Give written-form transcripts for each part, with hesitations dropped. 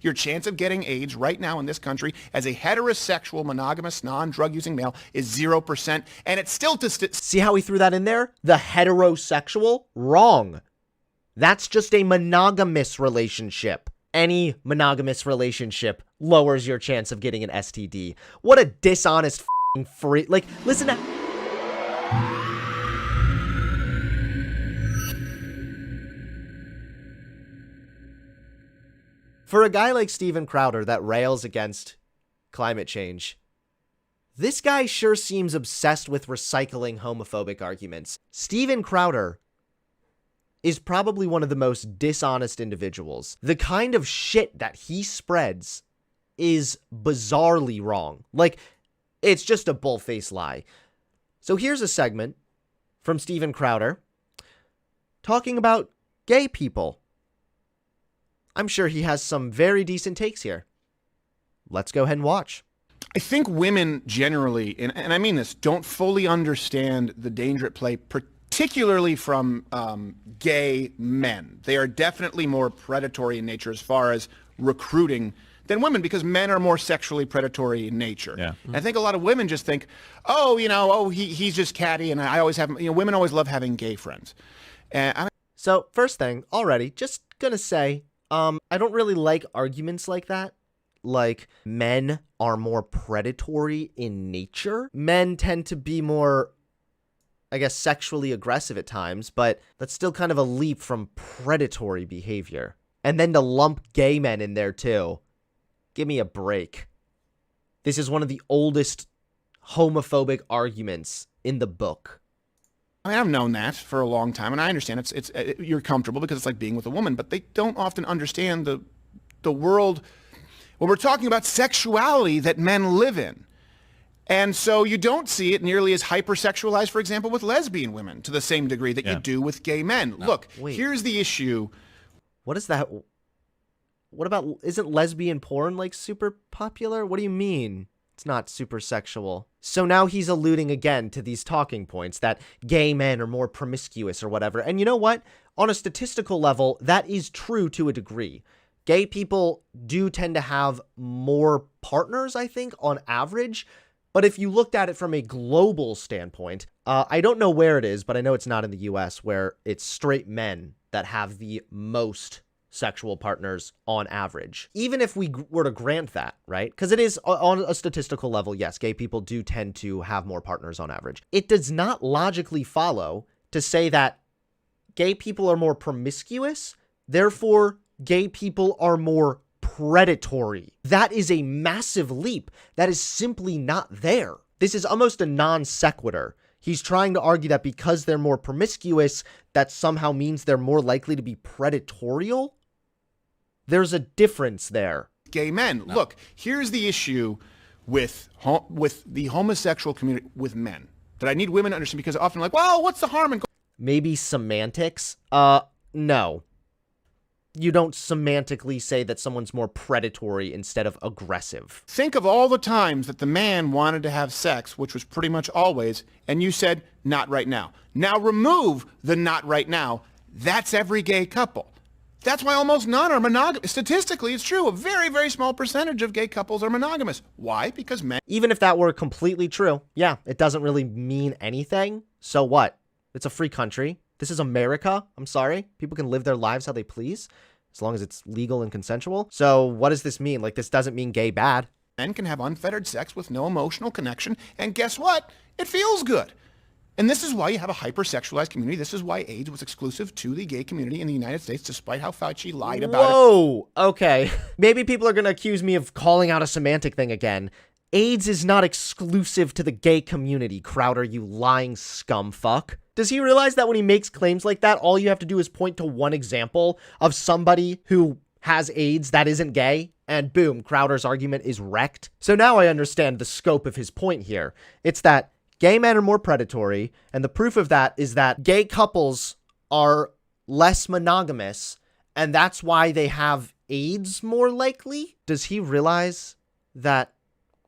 Your chance of getting AIDS right now in this country as a heterosexual, monogamous, non-drug using male is 0%. And it's still see how he threw that in there? The heterosexual? Wrong. That's just a monogamous relationship. Any monogamous relationship lowers your chance of getting an STD. What a dishonest free. Like, listen to. For a guy like Steven Crowder that rails against climate change, this guy sure seems obsessed with recycling homophobic arguments. Steven Crowder is probably one of the most dishonest individuals. The kind of shit that he spreads is bizarrely wrong. Like, it's just a bull-faced lie. So here's a segment from Steven Crowder talking about gay people. I'm sure he has some very decent takes here. Let's go ahead and watch. I think women generally, and I mean this, don't fully understand the danger at play, particularly from gay men. They are definitely more predatory in nature as far as recruiting than women, because men are more sexually predatory in nature. Yeah. And I think a lot of women just think, he's just catty, and I always have, women always love having gay friends. So first thing, already, just gonna say, I don't really like arguments like that. Like, men are more predatory in nature. Men tend to be more, I guess, sexually aggressive at times, but that's still kind of a leap from predatory behavior. And then to lump gay men in there too. Give me a break. This is one of the oldest homophobic arguments in the book. I mean, I've known that for a long time, and I understand you're comfortable because it's like being with a woman, but they don't often understand the world when we're talking about sexuality that men live in. And so you don't see it nearly as hypersexualized, for example, with lesbian women to the same degree that you do with gay men. No. Look, here's the issue. What is that? What about, isn't lesbian porn like super popular? What do you mean it's not super sexual? So now he's alluding again to these talking points that gay men are more promiscuous or whatever. And you know what? On a statistical level, that is true to a degree. Gay people do tend to have more partners, I think, on average. But if you looked at it from a global standpoint, I don't know where it is, but I know it's not in the US, where it's straight men that have the most sexual partners on average. Even if we were to grant that, right? Because it is on a statistical level, yes, gay people do tend to have more partners on average. It does not logically follow to say that gay people are more promiscuous, therefore gay people are more predatory. That is a massive leap. That is simply not there. This is almost a non sequitur. He's trying to argue that because they're more promiscuous, that somehow means they're more likely to be predatorial. There's a difference there. Gay men. No. Look, here's the issue with the homosexual community with men that I need women to understand, because often like, well, what's the harm in... Maybe semantics? No. You don't semantically say that someone's more predatory instead of aggressive. Think of all the times that the man wanted to have sex, which was pretty much always, and you said, not right now. Now remove the not right now. That's every gay couple. That's why almost none are monogamous. Statistically, it's true. A very, very small percentage of gay couples are monogamous. Why? Because men... Even if that were completely true, yeah, it doesn't really mean anything. So what? It's a free country. This is America. I'm sorry. People can live their lives how they please, as long as it's legal and consensual. So what does this mean? Like, this doesn't mean gay bad. Men can have unfettered sex with no emotional connection, and guess what? It feels good. And this is why you have a hypersexualized community. This is why AIDS was exclusive to the gay community in the United States, despite how Fauci lied about it. Whoa, okay. Maybe people are going to accuse me of calling out a semantic thing again. AIDS is not exclusive to the gay community, Crowder, you lying scumfuck. Does he realize that when he makes claims like that, all you have to do is point to one example of somebody who has AIDS that isn't gay, and boom, Crowder's argument is wrecked? So now I understand the scope of his point here. It's that gay men are more predatory, and the proof of that is that gay couples are less monogamous, and that's why they have AIDS more likely? Does he realize that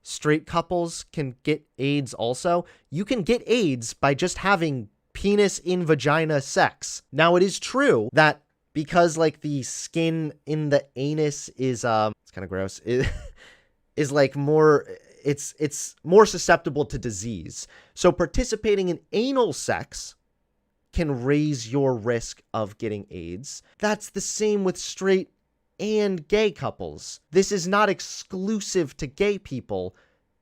straight couples can get AIDS also? You can get AIDS by just having penis in vagina sex. Now, it is true that because like the skin in the anus is it's kind of gross, is like more, it's more susceptible to disease. So participating in anal sex can raise your risk of getting AIDS. That's the same with straight and gay couples. This is not exclusive to gay people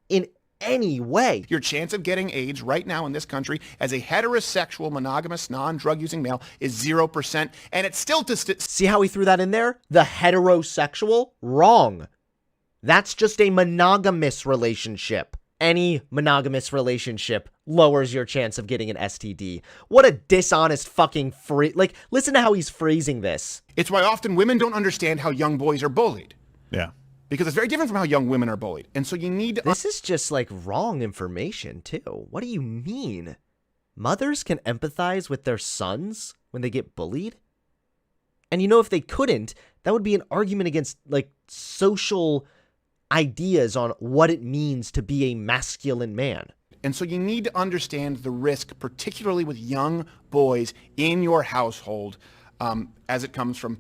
in any way. Your chance of getting AIDS right now in this country as a heterosexual, monogamous, non-drug using male is 0%, and it's still See how he threw that in there? The heterosexual? Wrong. That's just a monogamous relationship. Any monogamous relationship lowers your chance of getting an STD. What a dishonest fucking like, listen to how he's phrasing this. It's why often women don't understand how young boys are bullied. Yeah. Because it's very different from how young women are bullied. And so you need to... This is just like wrong information too. What do you mean? Mothers can empathize with their sons when they get bullied? And you know, if they couldn't, that would be an argument against like social ideas on what it means to be a masculine man. And so you need to understand the risk, particularly with young boys in your household, as it comes from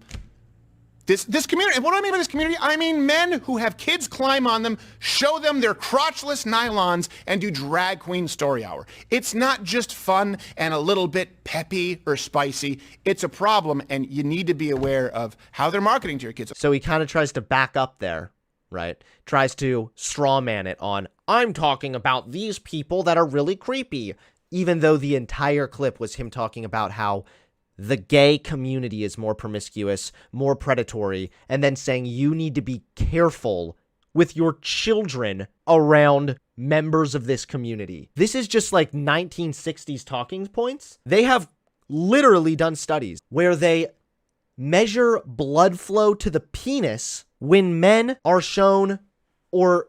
this community. And what do I mean by this community? I mean men who have kids climb on them, show them their crotchless nylons, and do drag queen story hour. It's not just fun and a little bit peppy or spicy. It's a problem, and you need to be aware of how they're marketing to your kids. So he kind of tries to back up there, right? Tries to strawman it on, I'm talking about these people that are really creepy, even though the entire clip was him talking about how the gay community is more promiscuous, more predatory, and then saying you need to be careful with your children around members of this community. This is just like 1960s talking points. They have literally done studies where they measure blood flow to the penis when men are shown or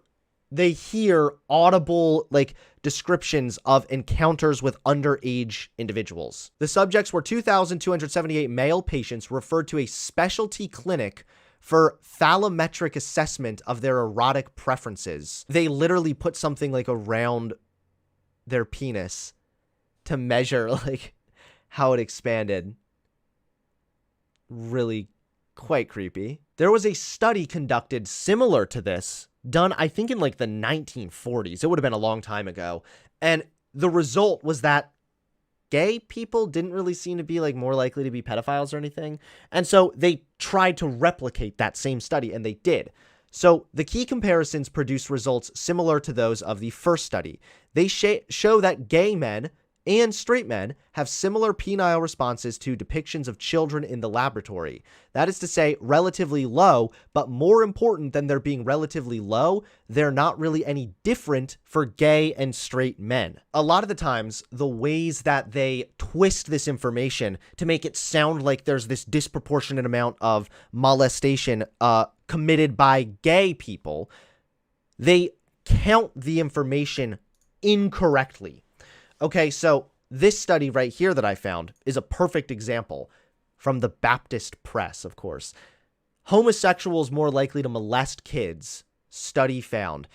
they hear audible like descriptions of encounters with underage individuals. The subjects were 2,278 male patients referred to a specialty clinic for phallometric assessment of their erotic preferences. They literally put something like around their penis to measure like how it expanded. Really quite creepy. There was a study conducted similar to this, done I think in like the 1940s. It would have been a long time ago. And the result was that gay people didn't really seem to be like more likely to be pedophiles or anything. And so they tried to replicate that same study, and they did. So the key comparisons produced results similar to those of the first study. They show that gay men and straight men have similar penile responses to depictions of children in the laboratory. That is to say, relatively low, but more important than there being relatively low, they're not really any different for gay and straight men. A lot of the times, the ways that they twist this information to make it sound like there's this disproportionate amount of molestation committed by gay people, they count the information incorrectly. Okay, so this study right here that I found is a perfect example from the Baptist Press, of course. Homosexuals more likely to molest kids, study found.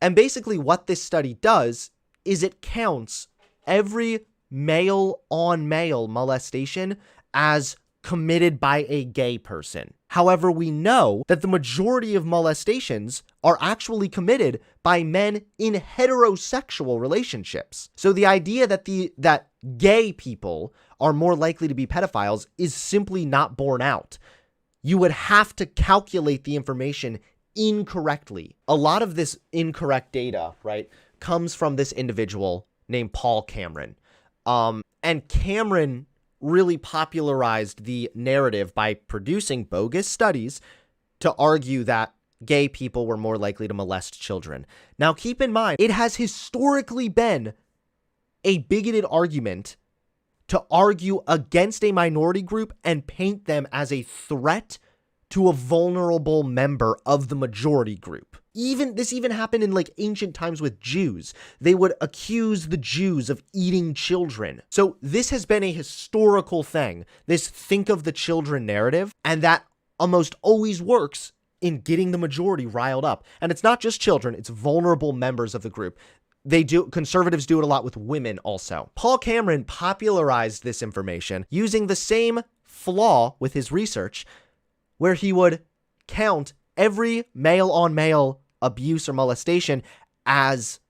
And basically what this study does is it counts every male-on-male molestation as committed by a gay person. However, we know that the majority of molestations are actually committed by men in heterosexual relationships. So the idea that that gay people are more likely to be pedophiles is simply not borne out. You would have to calculate the information incorrectly. A lot of this incorrect data, right, comes from this individual named Paul Cameron. And Cameron really popularized the narrative by producing bogus studies to argue that gay people were more likely to molest children. Now, keep in mind, it has historically been a bigoted argument to argue against a minority group and paint them as a threat to a vulnerable member of the majority group. This even happened in like ancient times with Jews. They would accuse the Jews of eating children. So this has been a historical thing, this think of the children narrative, and that almost always works in getting the majority riled up. And it's not just children, it's vulnerable members of the group. Conservatives do it a lot with women also. Paul Cameron popularized this information using the same flaw with his research, where he would count every male-on-male abuse or molestation as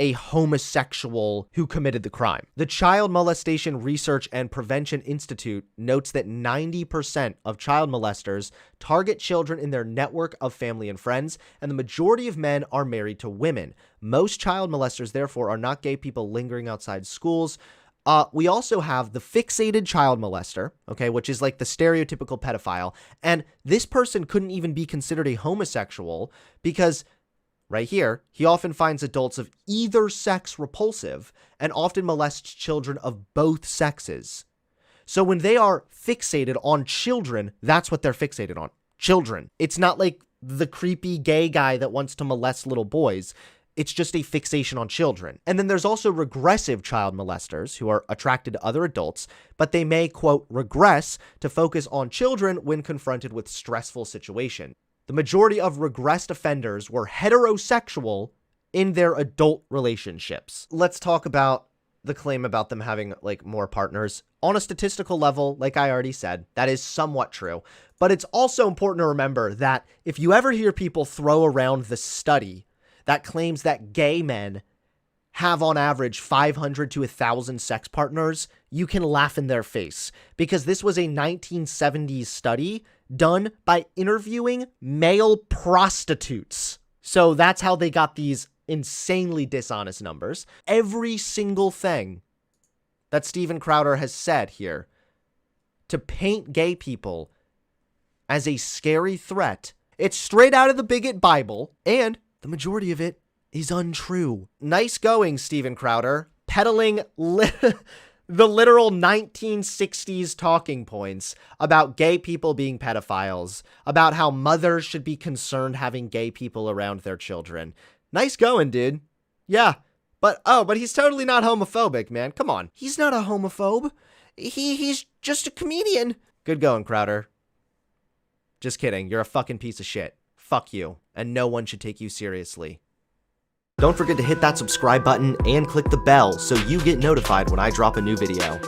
a homosexual who committed the crime. The Child Molestation Research and Prevention Institute notes that 90% of child molesters target children in their network of family and friends, and the majority of men are married to women. Most child molesters, therefore, are not gay people lingering outside schools. We also have the fixated child molester, okay, which is like the stereotypical pedophile, and this person couldn't even be considered a homosexual because right here, he often finds adults of either sex repulsive and often molests children of both sexes. So when they are fixated on children, that's what they're fixated on. Children. It's not like the creepy gay guy that wants to molest little boys. It's just a fixation on children. And then there's also regressive child molesters who are attracted to other adults, but they may, quote, regress to focus on children when confronted with stressful situations. The majority of regressed offenders were heterosexual in their adult relationships. Let's talk about the claim about them having like more partners. On a statistical level, like I already said, that is somewhat true. But it's also important to remember that if you ever hear people throw around the study that claims that gay men have on average 500 to 1,000 sex partners, you can laugh in their face because this was a 1970s study done by interviewing male prostitutes. So that's how they got these insanely dishonest numbers. Every single thing that Steven Crowder has said here to paint gay people as a scary threat, it's straight out of the bigot Bible, and the majority of it is untrue. Nice going, Steven Crowder, peddling the literal 1960s talking points about gay people being pedophiles, about how mothers should be concerned having gay people around their children. Nice going, dude. Yeah, but he's totally not homophobic, man. Come on. He's not a homophobe. He's just a comedian. Good going, Crowder. Just kidding. You're a fucking piece of shit. Fuck you. And no one should take you seriously. Don't forget to hit that subscribe button and click the bell so you get notified when I drop a new video.